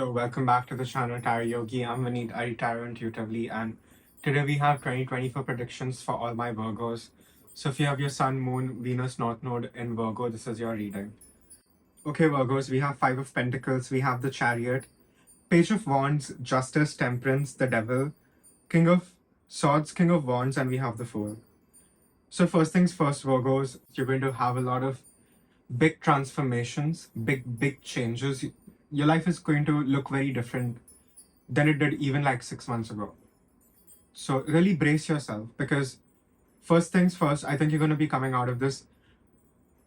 Hello, welcome back to the channel Tarot Yogi. I'm Vinit, I tarot intuitively, and today we have 2024 predictions for all my Virgos. So if you have your Sun, Moon, Venus, North Node in Virgo, this is your reading. Okay, Virgos, we have Five of Pentacles, we have the Chariot, Page of Wands, Justice, Temperance, the Devil, King of Swords, King of Wands, and we have the Fool. So first things first, Virgos, you're going to have a lot of big transformations, big changes. Your life is going to look very different than it did even like 6 months ago. So really brace yourself, because first things first, I think you're going to be coming out of this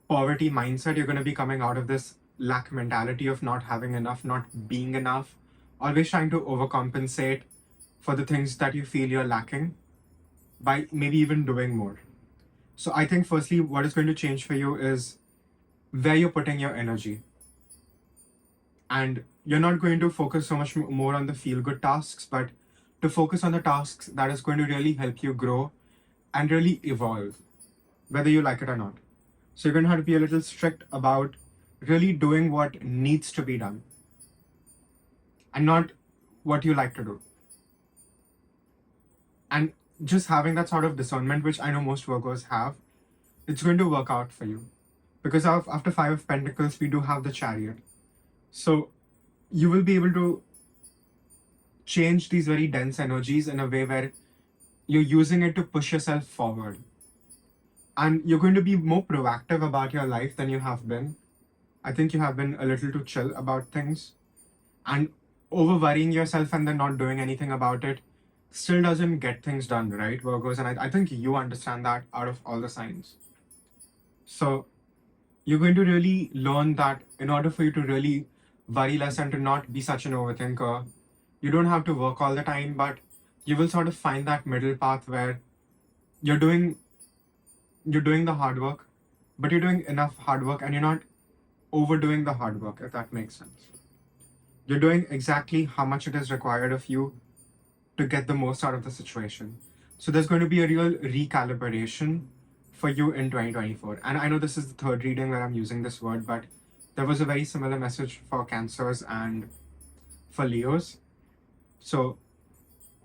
poverty mindset. You're going to be coming out of this lack mentality of not having enough, not being enough, always trying to overcompensate for the things that you feel you're lacking by maybe even doing more. So I think firstly, what is going to change for you is where you're putting your energy. And you're not going to focus so much more on the feel-good tasks, but to focus on the tasks that is going to really help you grow and really evolve, whether you like it or not. So you're going to have to be a little strict about really doing what needs to be done and not what you like to do. And just having that sort of discernment, which I know most Virgos have, it's going to work out for you. Because after Five of Pentacles, we do have the Chariot. So you will be able to change these very dense energies in a way where you're using it to push yourself forward. And you're going to be more proactive about your life than you have been. I think you have been a little too chill about things. And over worrying yourself and then not doing anything about it still doesn't get things done, right, Virgos? And I think you understand that out of all the signs. So you're going to really learn that in order for you to really worry less and to not be such an overthinker, you don't have to work all the time, but you will sort of find that middle path where you're doing the hard work, but you're doing enough hard work and you're not overdoing the hard work, if that makes sense. You're doing exactly how much it is required of you to get the most out of the situation. So there's going to be a real recalibration for you in 2024. And I know this is the third reading that I'm using this word, but there was a very similar message for Cancers and for Leos. So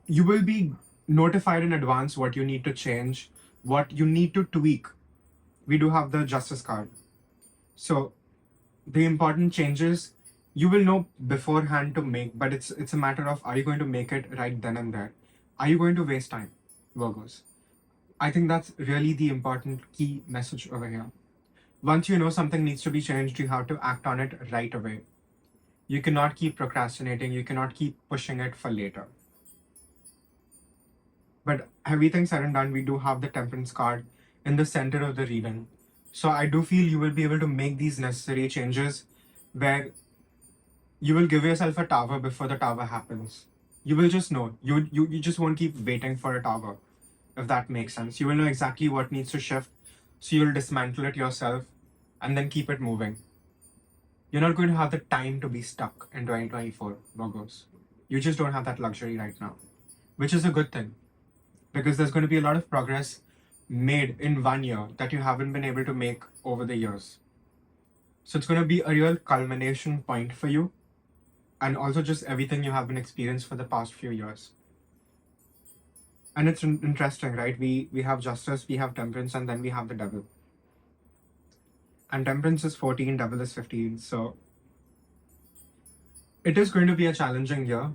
you will be notified in advance what you need to change, what you need to tweak. We do have the Justice card. So the important changes you will know beforehand to make, but it's a matter of, are you going to make it right then and there? Are you going to waste time, Virgos? I think that's really the important key message over here. Once you know something needs to be changed, you have to act on it right away. You cannot keep procrastinating. You cannot keep pushing it for later. But everything said and done, we do have the Temperance card in the center of the reading. So I do feel you will be able to make these necessary changes where you will give yourself a tower before the tower happens. You will just know. You just won't keep waiting for a tower, if that makes sense. You will know exactly what needs to shift, so you'll dismantle it yourself and then keep it moving. You're not going to have the time to be stuck in 2024, Virgos. You just don't have that luxury right now, which is a good thing, because there's going to be a lot of progress made in 1 year that you haven't been able to make over the years. So it's going to be a real culmination point for you, and also just everything you have been experienced for the past few years. And it's interesting, right? We have Justice, we have Temperance, and then we have the Devil. And Temperance is 14, Devil is 15. So it is going to be a challenging year.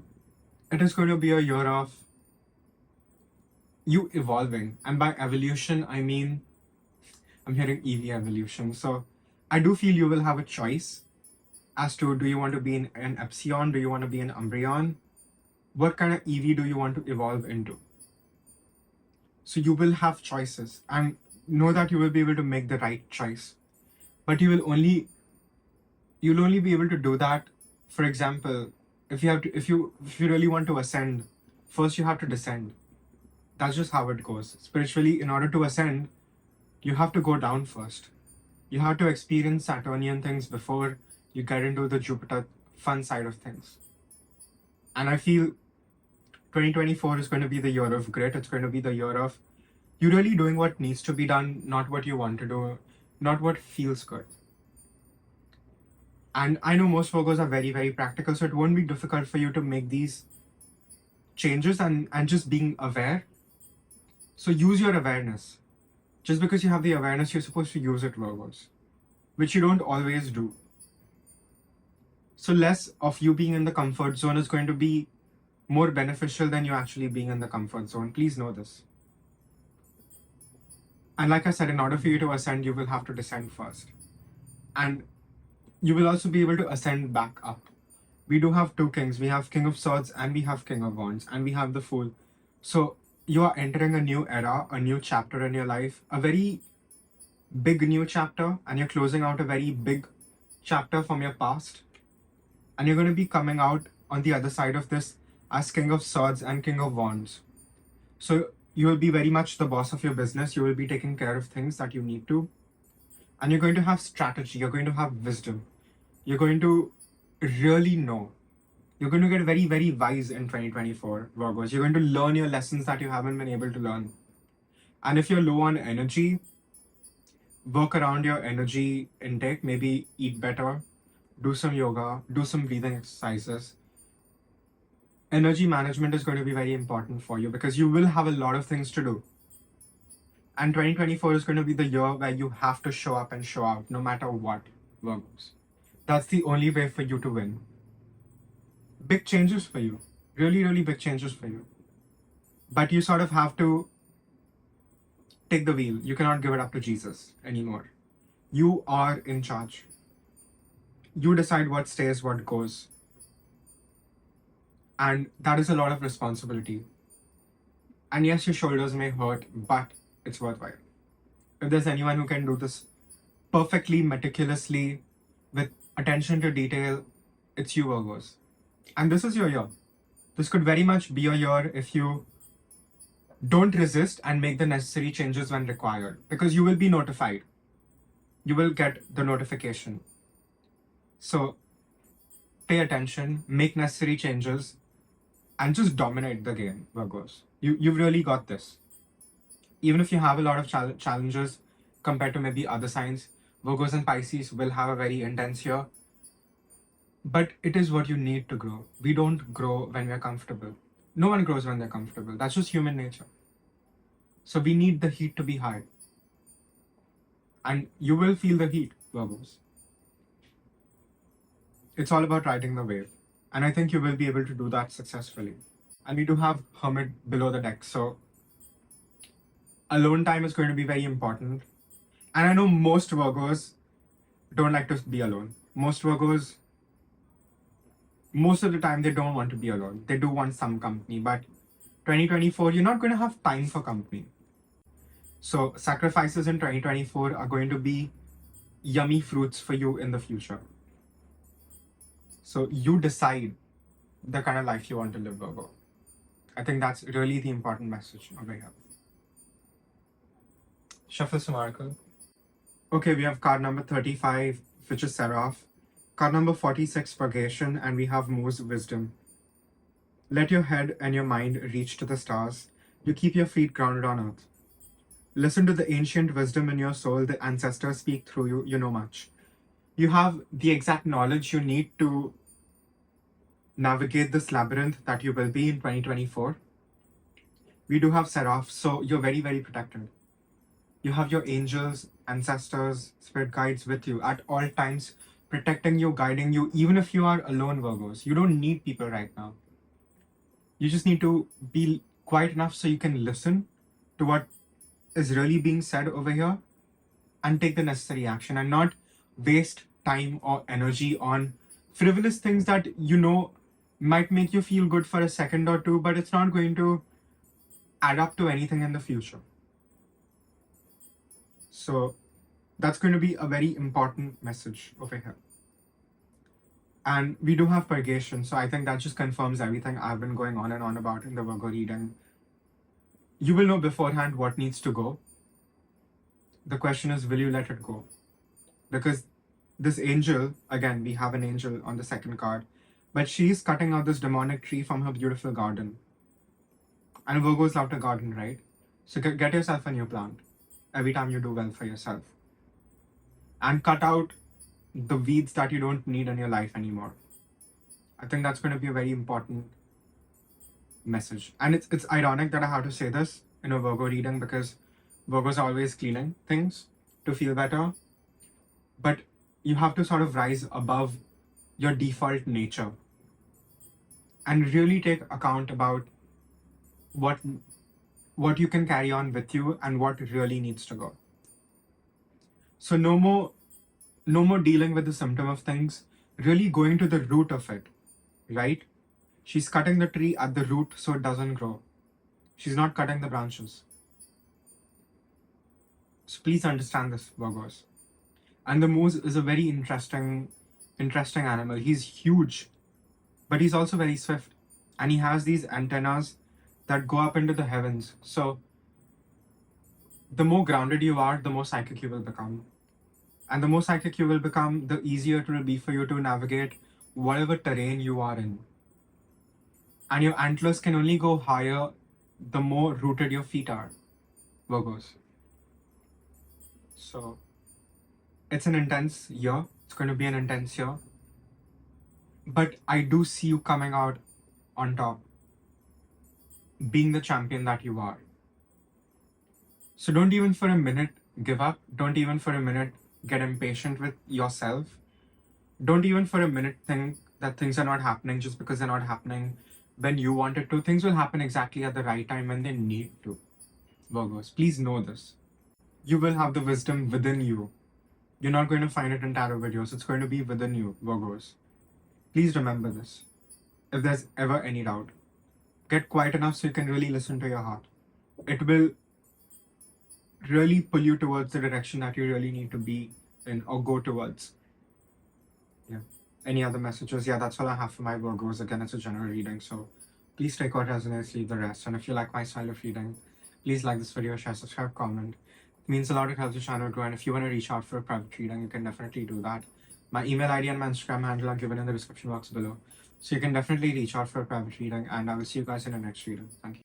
It is going to be a year of you evolving. And by evolution, I mean, I'm hearing EV evolution. So I do feel you will have a choice as to, do you want to be an Epsilon? Do you want to be an Umbreon? What kind of EV do you want to evolve into? So you will have choices, and know that you will be able to make the right choice. But you'll only be able to do that. For example, if you really want to ascend, first you have to descend. That's just how it goes. Spiritually, in order to ascend, you have to go down first. You have to experience Saturnian things before you get into the Jupiter fun side of things. And I feel 2024 is going to be the year of grit. It's going to be the year of you really doing what needs to be done, not what you want to do, not what feels good. And I know most Virgos are very, very practical, so it won't be difficult for you to make these changes and just being aware. So use your awareness. Just because you have the awareness, you're supposed to use it, Virgos, which you don't always do. So less of you being in the comfort zone is going to be more beneficial than you actually being in the comfort zone. Please know this. And like I said, in order for you to ascend, you will have to descend first. And you will also be able to ascend back up. We do have two kings. We have King of Swords and we have King of Wands and we have the Fool. So you are entering a new era, a new chapter in your life, a very big new chapter, and you're closing out a very big chapter from your past. And you're going to be coming out on the other side of this as King of Swords and King of Wands. So you will be very much the boss of your business. You will be taking care of things that you need to. And you're going to have strategy. You're going to have wisdom. You're going to really know. You're going to get very, very wise in 2024, Virgos. You're going to learn your lessons that you haven't been able to learn. And if you're low on energy, work around your energy intake. Maybe eat better, do some yoga, do some breathing exercises. Energy management is going to be very important for you because you will have a lot of things to do. And 2024 is going to be the year where you have to show up and show out no matter what, Virgos. That's the only way for you to win. Big changes for you. Really, really big changes for you. But you sort of have to take the wheel. You cannot give it up to Jesus anymore. You are in charge. You decide what stays, what goes. And that is a lot of responsibility. And yes, your shoulders may hurt, but it's worthwhile. If there's anyone who can do this perfectly, meticulously, with attention to detail, it's you, Virgos. And this is your year. This could very much be your year if you don't resist and make the necessary changes when required, because you will be notified. You will get the notification. So pay attention, make necessary changes, and just dominate the game, Virgos. You've really got this. Even if you have a lot of challenges compared to maybe other signs, Virgos and Pisces will have a very intense year. But it is what you need to grow. We don't grow when we're comfortable. No one grows when they're comfortable. That's just human nature. So we need the heat to be high. And you will feel the heat, Virgos. It's all about riding the wave. And I think you will be able to do that successfully. And we do have Hermit below the deck. So alone time is going to be very important. And I know most Virgos don't like to be alone. Most Virgos, most of the time, they don't want to be alone. They do want some company. But 2024, you're not going to have time for company. So sacrifices in 2024 are going to be yummy fruits for you in the future. So you decide the kind of life you want to live, Virgo. I think that's really the important message over here. Shuffle some oracle. Okay, we have card number 35, which is Seraph. Card number 46, Purgation, and we have Moo's Wisdom. Let your head and your mind reach to the stars. You keep your feet grounded on earth. Listen to the ancient wisdom in your soul. The ancestors speak through you. You know much. You have the exact knowledge you need to navigate this labyrinth that you will be in 2024. We do have Seraph, so you're very, very protected. You have your angels, ancestors, spirit guides with you at all times, protecting you, guiding you, even if you are alone, Virgos. You don't need people right now. You just need to be quiet enough so you can listen to what is really being said over here and take the necessary action and not waste time or energy on frivolous things that you know might make you feel good for a second or two, but it's not going to add up to anything in the future. So that's going to be a very important message over here. And we do have Purgation, so I think that just confirms everything I've been going on and on about in the Virgo reading. You will know beforehand what needs to go. The question is, will you let it go? Because this angel, again, we have an angel on the second card, but she's cutting out this demonic tree from her beautiful garden. And Virgos love to garden, right? So get yourself a new plant every time you do well for yourself. And cut out the weeds that you don't need in your life anymore. I think that's going to be a very important message. And it's ironic that I have to say this in a Virgo reading because Virgos are always cleaning things to feel better. But you have to sort of rise above your default nature and really take account about what you can carry on with you and what really needs to go. So no more dealing with the symptom of things, really going to the root of it, right? She's cutting the tree at the root so it doesn't grow. She's not cutting the branches. So please understand this, Virgos. And the moose is a very interesting animal. He's huge, but he's also very swift. And he has these antennas that go up into the heavens. So the more grounded you are, the more psychic you will become. And the more psychic you will become, the easier it will be for you to navigate whatever terrain you are in. And your antlers can only go higher the more rooted your feet are, Virgos. So it's an intense year. It's going to be an intense year. But I do see you coming out on top, being the champion that you are. So don't even for a minute give up. Don't even for a minute get impatient with yourself. Don't even for a minute think that things are not happening just because they're not happening when you want it to. Things will happen exactly at the right time when they need to. Virgos, please know this. You will have the wisdom within you. You're not going to find it in tarot videos. It's going to be within you, Virgos. Please remember this. If there's ever any doubt, get quiet enough so you can really listen to your heart. It will really pull you towards the direction that you really need to be in or go towards. Yeah. Any other messages? Yeah, that's all I have for my Virgos. Again, it's a general reading, so please take what resonates, leave the rest. And if you like my style of reading, please like this video, share, subscribe, comment. It means a lot. It helps the channel grow. And if you want to reach out for a private reading, you can definitely do that. My email ID and my Instagram handle are given in the description box below. So you can definitely reach out for a private reading, and I will see you guys in the next reading. Thank you.